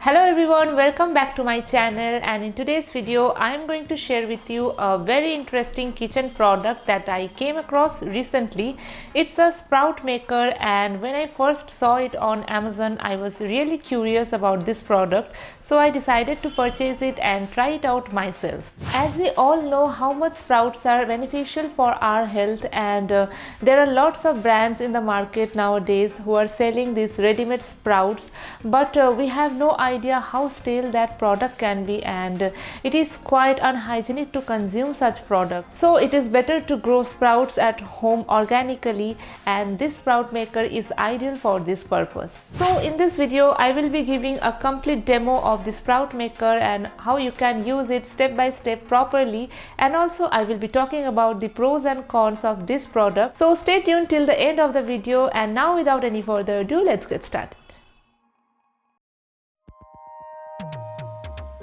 Hello everyone, welcome back to my channel, and in today's video I am going to share with you a very interesting kitchen product that I came across recently. It's a sprout maker, and when I first saw it on Amazon I was really curious about this product, so I decided to purchase it and try it out myself. As we all know how much sprouts are beneficial for our health, and there are lots of brands in the market nowadays who are selling these ready-made sprouts, but we have no idea how stale that product can be, and it is quite unhygienic to consume such products. So it is better to grow sprouts at home organically, and this sprout maker is ideal for this purpose. So in this video I will be giving a complete demo of the sprout maker and how you can use it step by step properly, and also I will be talking about the pros and cons of this product. So stay tuned till the end of the video, and now without any further ado, let's get started.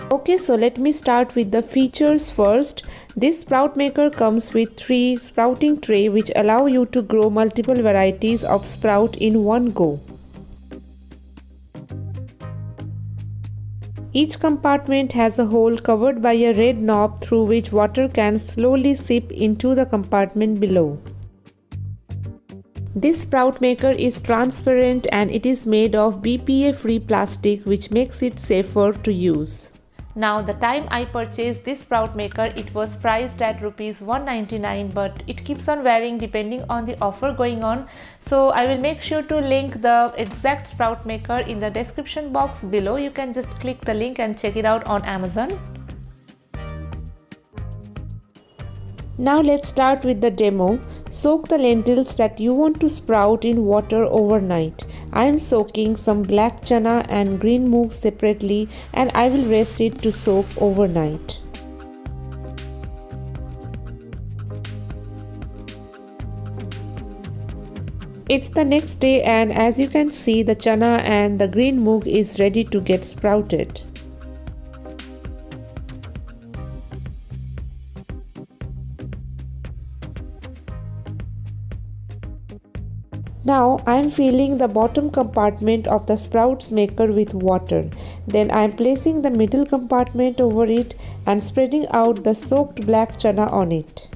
Okay, so let me start with the features first. This sprout maker comes with 3 sprouting tray which allow you to grow multiple varieties of sprout in one go. Each compartment has a hole covered by a red knob through which water can slowly seep into the compartment below. This sprout maker is transparent and it is made of BPA-free plastic, which makes it safer to use. Now, the time I purchased this sprout maker, it was priced at rupees 199, but it keeps on varying depending on the offer going on. So I will make sure to link the exact sprout maker in the description box below. You can just click the link and check it out on Amazon. Now let's start with the demo. Soak the lentils that you want to sprout in water overnight. I am soaking some black chana and green moong separately, and I will rest it to soak overnight. It's the next day, and as you can see, the chana and the green moong is ready to get sprouted. Now I am filling the bottom compartment of the sprouts maker with water. Then I am placing the middle compartment over it and spreading out the soaked black chana on it.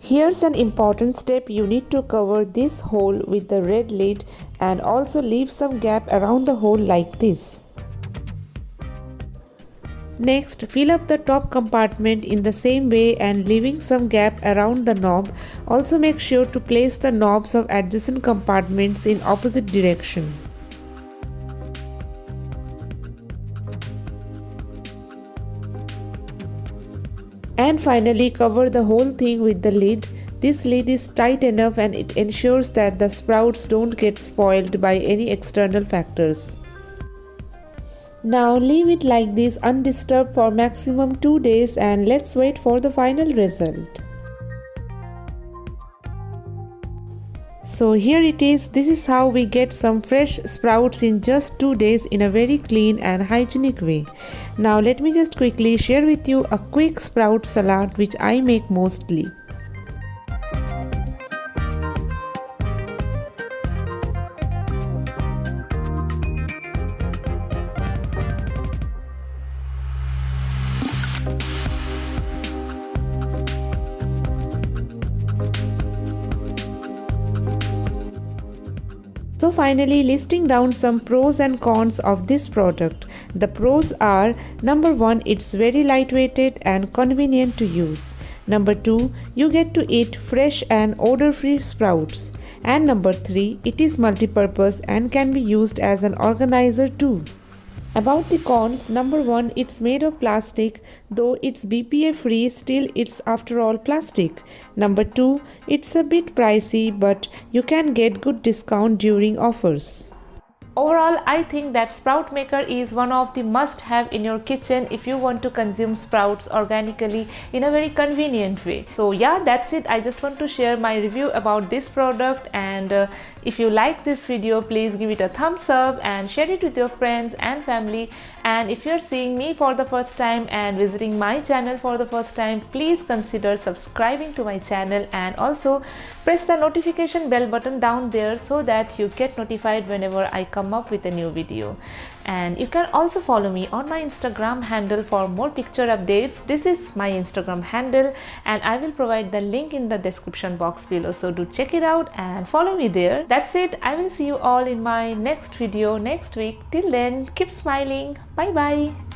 Here's an important step. You need to cover this hole with the red lid and also leave some gap around the hole like this. Next, fill up the top compartment in the same way and leaving some gap around the knob. Also make sure to place the knobs of adjacent compartments in opposite direction. And finally, cover the whole thing with the lid. This lid is tight enough and it ensures that the sprouts don't get spoiled by any external factors. Now leave it like this undisturbed for maximum 2 days, and let's wait for the final result. So here it is. This is how we get some fresh sprouts in just 2 days in a very clean and hygienic way. Now let me just quickly share with you a quick sprout salad which I make mostly. So finally, listing down some pros and cons of this product. The pros are: number 1, it's very lightweighted and convenient to use. Number 2, you get to eat fresh and odor-free sprouts. And number 3, it is multi-purpose and can be used as an organizer too. About the cons, number 1, it's made of plastic. Though it's BPA free, still it's after all plastic. Number 2, it's a bit pricey, but you can get good discount during offers. Overall, I think that sprout maker is one of the must-have in your kitchen if you want to consume sprouts organically in a very convenient way. So yeah, that's it. I just want to share my review about this product, and if you like this video, please give it a thumbs up and share it with your friends and family. And if you're seeing me for the first time and visiting my channel for the first time, please consider subscribing to my channel and also press the notification bell button down there so that you get notified whenever I come up with a new video. And you can also follow me on my Instagram handle for more picture updates. This is my Instagram handle and I will provide the link in the description box below, so do check it out and follow me there. That's it. I will see you all in my next video next week. Till then, keep smiling. Bye bye.